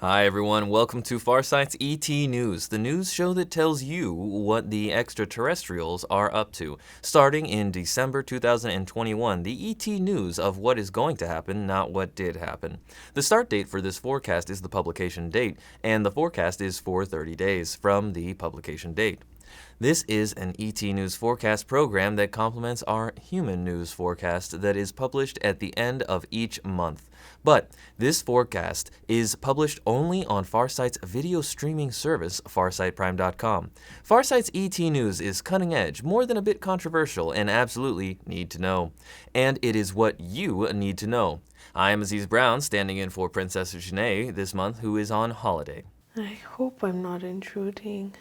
Hi everyone, welcome to Farsight's ET News, the news show that tells you what the extraterrestrials are up to. Starting in December 2021, the ET news of what is going to happen, not what did happen. The start date for this forecast is the publication date, and the forecast is for 30 days from the publication date. This is an ET News forecast program that complements our human news forecast that is published at the end of each month. But this forecast is published only on Farsight's video streaming service, farsightprime.com. Farsight's ET News is cutting edge, more than a bit controversial, and absolutely need to know. And it is what you need to know. I am Aziz Brown, standing in for Princess Janae this month, who is on holiday. I hope I'm not intruding.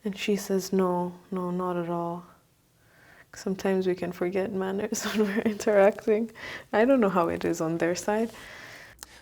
And she says, no, not at all. Sometimes we can forget manners when we're interacting. I don't know how it is on their side.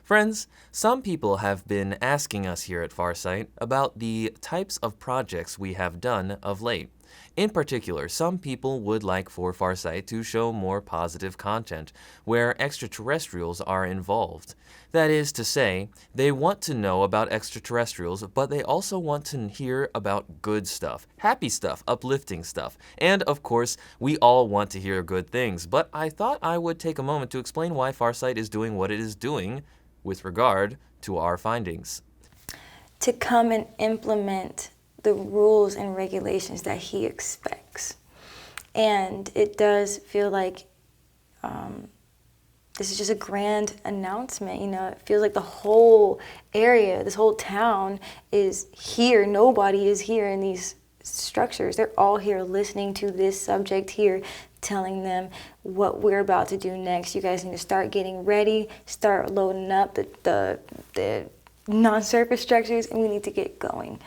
Friends, some people have been asking us here at Farsight about the types of projects we have done of late. In particular, some people would like for Farsight to show more positive content where extraterrestrials are involved. That is to say, they want to know about extraterrestrials, but they also want to hear about good stuff, happy stuff, uplifting stuff. And of course, we all want to hear good things, but I thought I would take a moment to explain why Farsight is doing what it is doing with regard to our findings. To come and implement the rules and regulations that he expects. And it does feel like this is just a grand announcement. You know, it feels like the whole area, this whole town is here. Nobody is here in these structures. They're all here listening to this subject here, telling them what we're about to do next. You guys need to start getting ready, start loading up the non-surface structures, and we need to get going.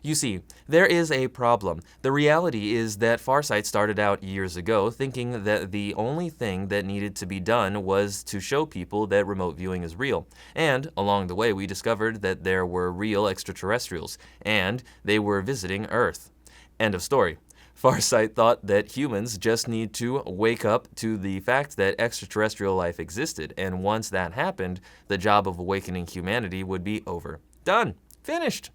You see, there is a problem. The reality is that Farsight started out years ago thinking that the only thing that needed to be done was to show people that remote viewing is real. And along the way, we discovered that there were real extraterrestrials, and they were visiting Earth. End of story. Farsight thought that humans just need to wake up to the fact that extraterrestrial life existed, and once that happened, the job of awakening humanity would be over. Done. Finished.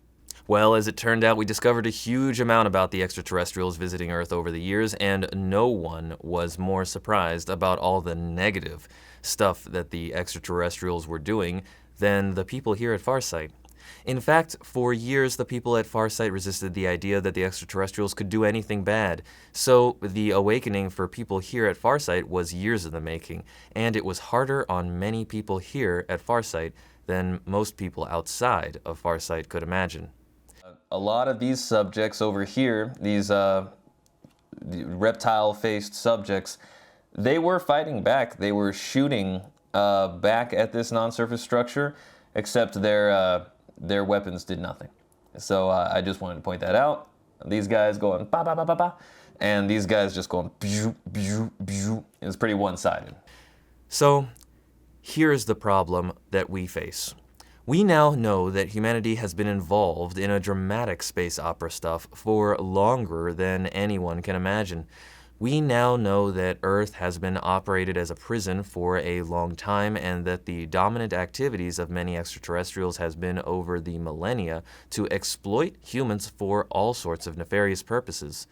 Well, as it turned out, we discovered a huge amount about the extraterrestrials visiting Earth over the years, and no one was more surprised about all the negative stuff that the extraterrestrials were doing than the people here at Farsight. In fact, for years, the people at Farsight resisted the idea that the extraterrestrials could do anything bad. So the awakening for people here at Farsight was years in the making, and it was harder on many people here at Farsight than most people outside of Farsight could imagine. A lot of these subjects over here, these reptile-faced subjects, they were fighting back. They were shooting back at this non-surface structure, except their weapons did nothing. So I just wanted to point that out. These guys going ba ba ba ba ba, and these guys just going pew pew pew. It's pretty one-sided. So here's the problem that we face. We now know that humanity has been involved in a dramatic space opera stuff for longer than anyone can imagine. We now know that Earth has been operated as a prison for a long time, and that the dominant activities of many extraterrestrials has been over the millennia to exploit humans for all sorts of nefarious purposes.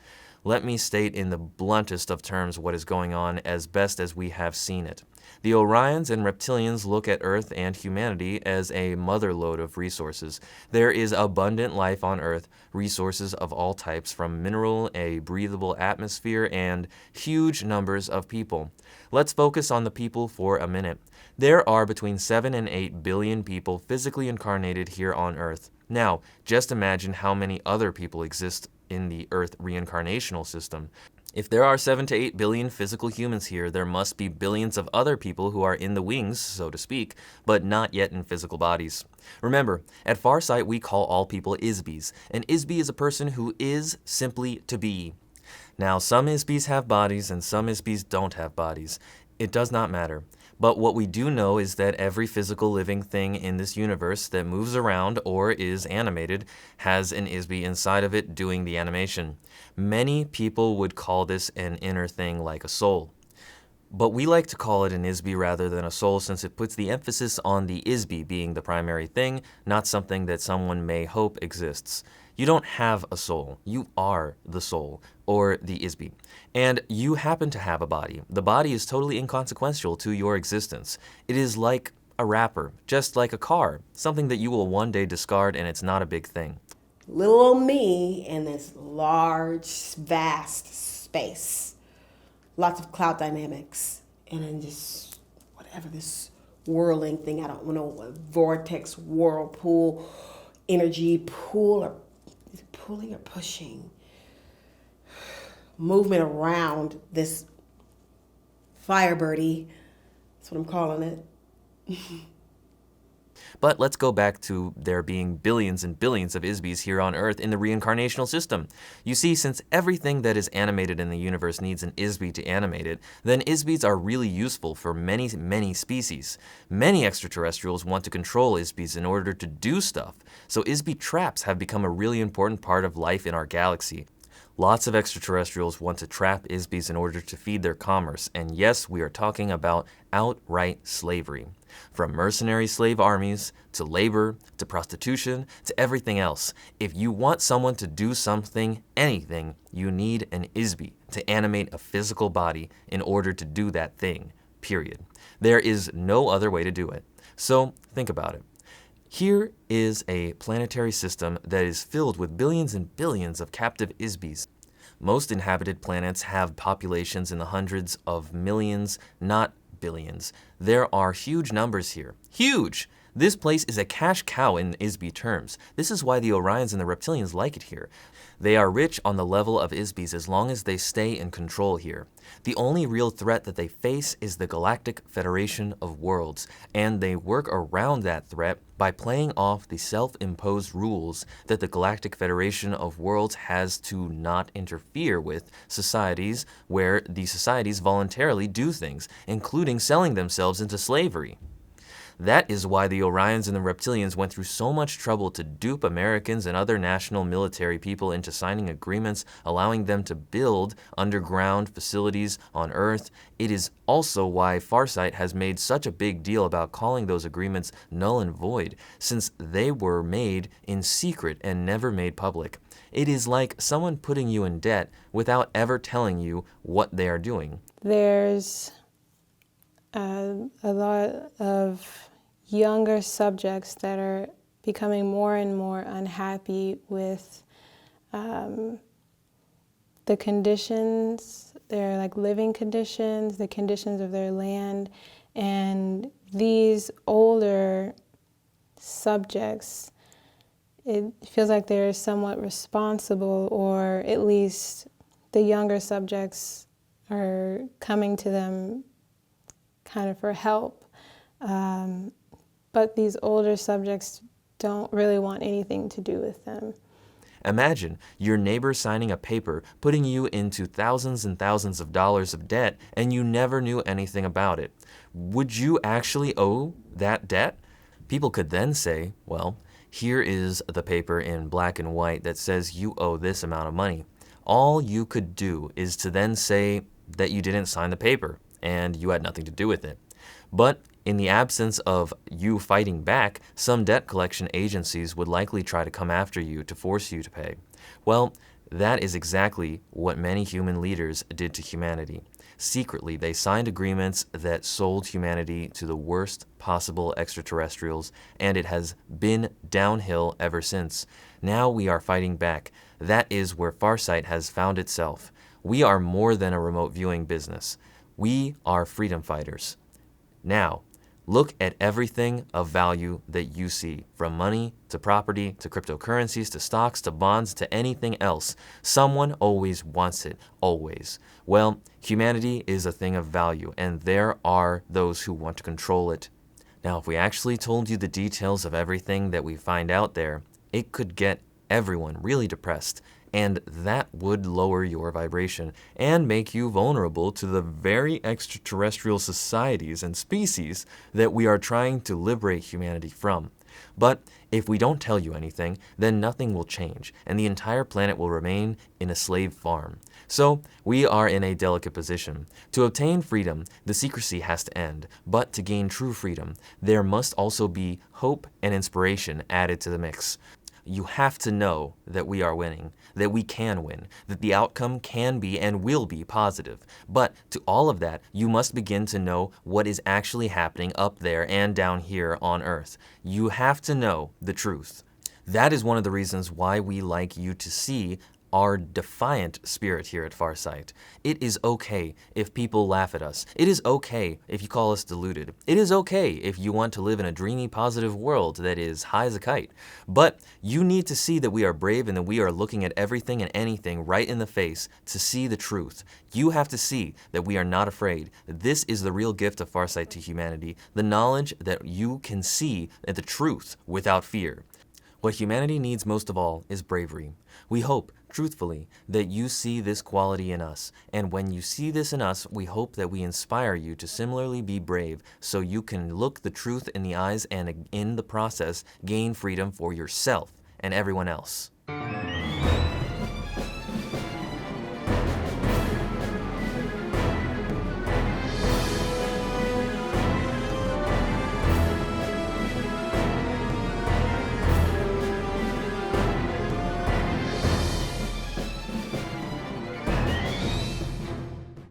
Let me state in the bluntest of terms what is going on as best as we have seen it. The Orions and reptilians look at Earth and humanity as a motherlode of resources. There is abundant life on Earth, resources of all types, from mineral, a breathable atmosphere, and huge numbers of people. Let's focus on the people for a minute. There are between 7 and 8 billion people physically incarnated here on Earth. Now, just imagine how many other people exist in the Earth reincarnational system. If there are 7 to 8 billion physical humans here, there must be billions of other people who are in the wings, so to speak, but not yet in physical bodies. Remember, at Farsight we call all people Isbies. An Isbie is a person who is simply to be. Now, some Isbies have bodies and some Isbies don't have bodies. It does not matter. But what we do know is that every physical living thing in this universe that moves around or is animated has an Isbie inside of it doing the animation. Many people would call this an inner thing like a soul. But we like to call it an ISBE rather than a soul since it puts the emphasis on the ISBE being the primary thing, not something that someone may hope exists. You don't have a soul. You are the soul, or the ISBE. And you happen to have a body. The body is totally inconsequential to your existence. It is like a wrapper, just like a car, something that you will one day discard and it's not a big thing. Little old me in this large, vast space. Lots of cloud dynamics. And then just whatever this whirling thing, I don't know, a vortex, whirlpool, energy pool, or is it pulling or pushing? Movement around this firebirdie. That's what I'm calling it. But let's go back to there being billions and billions of ISBEs here on Earth in the reincarnational system. You see, since everything that is animated in the universe needs an ISBE to animate it, then ISBEs are really useful for many, many species. Many extraterrestrials want to control ISBEs in order to do stuff, so ISBE traps have become a really important part of life in our galaxy. Lots of extraterrestrials want to trap ISBEs in order to feed their commerce, and yes, we are talking about outright slavery. From mercenary slave armies, to labor, to prostitution, to everything else. If you want someone to do something, anything, you need an ISBE to animate a physical body in order to do that thing, period. There is no other way to do it. So think about it. Here is a planetary system that is filled with billions and billions of captive ISBEs. Most inhabited planets have populations in the hundreds of millions, not billions. There are huge numbers here. Huge! This place is a cash cow in ISBE terms. This is why the Orions and the Reptilians like it here. They are rich on the level of ISBEs as long as they stay in control here. The only real threat that they face is the Galactic Federation of Worlds, and they work around that threat by playing off the self-imposed rules that the Galactic Federation of Worlds has to not interfere with societies where the societies voluntarily do things, including selling themselves into slavery. That is why the Orions and the Reptilians went through so much trouble to dupe Americans and other national military people into signing agreements allowing them to build underground facilities on Earth. It is also why Farsight has made such a big deal about calling those agreements null and void, since they were made in secret and never made public. It is like someone putting you in debt without ever telling you what they are doing. There's a lot of younger subjects that are becoming more and more unhappy with the conditions, their living conditions, the conditions of their land, and these older subjects, it feels like they're somewhat responsible, or at least the younger subjects are coming to them kind of for help. But these older subjects don't really want anything to do with them. Imagine your neighbor signing a paper putting you into thousands and thousands of dollars of debt and you never knew anything about it. Would you actually owe that debt? People could then say, well, here is the paper in black and white that says you owe this amount of money. All you could do is to then say that you didn't sign the paper and you had nothing to do with it. But in the absence of you fighting back, some debt collection agencies would likely try to come after you to force you to pay. Well, that is exactly what many human leaders did to humanity. Secretly, they signed agreements that sold humanity to the worst possible extraterrestrials, and it has been downhill ever since. Now we are fighting back. That is where Farsight has found itself. We are more than a remote viewing business. We are freedom fighters. Now, look at everything of value that you see, from money to property to cryptocurrencies to stocks to bonds to anything else. Someone always wants it, always. Well, humanity is a thing of value, and there are those who want to control it. Now, if we actually told you the details of everything that we find out there, it could get everyone really depressed, and that would lower your vibration and make you vulnerable to the very extraterrestrial societies and species that we are trying to liberate humanity from. But if we don't tell you anything, then nothing will change, and the entire planet will remain in a slave farm. So, we are in a delicate position. To obtain freedom, the secrecy has to end, but to gain true freedom, there must also be hope and inspiration added to the mix. You have to know that we are winning, that we can win, that the outcome can be and will be positive. But to all of that, you must begin to know what is actually happening up there and down here on Earth. You have to know the truth. That is one of the reasons why we like you to see our defiant spirit here at Farsight. It is okay if people laugh at us. It is okay if you call us deluded. It is okay if you want to live in a dreamy, positive world that is high as a kite. But you need to see that we are brave and that we are looking at everything and anything right in the face to see the truth. You have to see that we are not afraid. This is the real gift of Farsight to humanity, the knowledge that you can see the truth without fear. What humanity needs most of all is bravery. We hope, truthfully, that you see this quality in us, and when you see this in us, we hope that we inspire you to similarly be brave so you can look the truth in the eyes and in the process gain freedom for yourself and everyone else.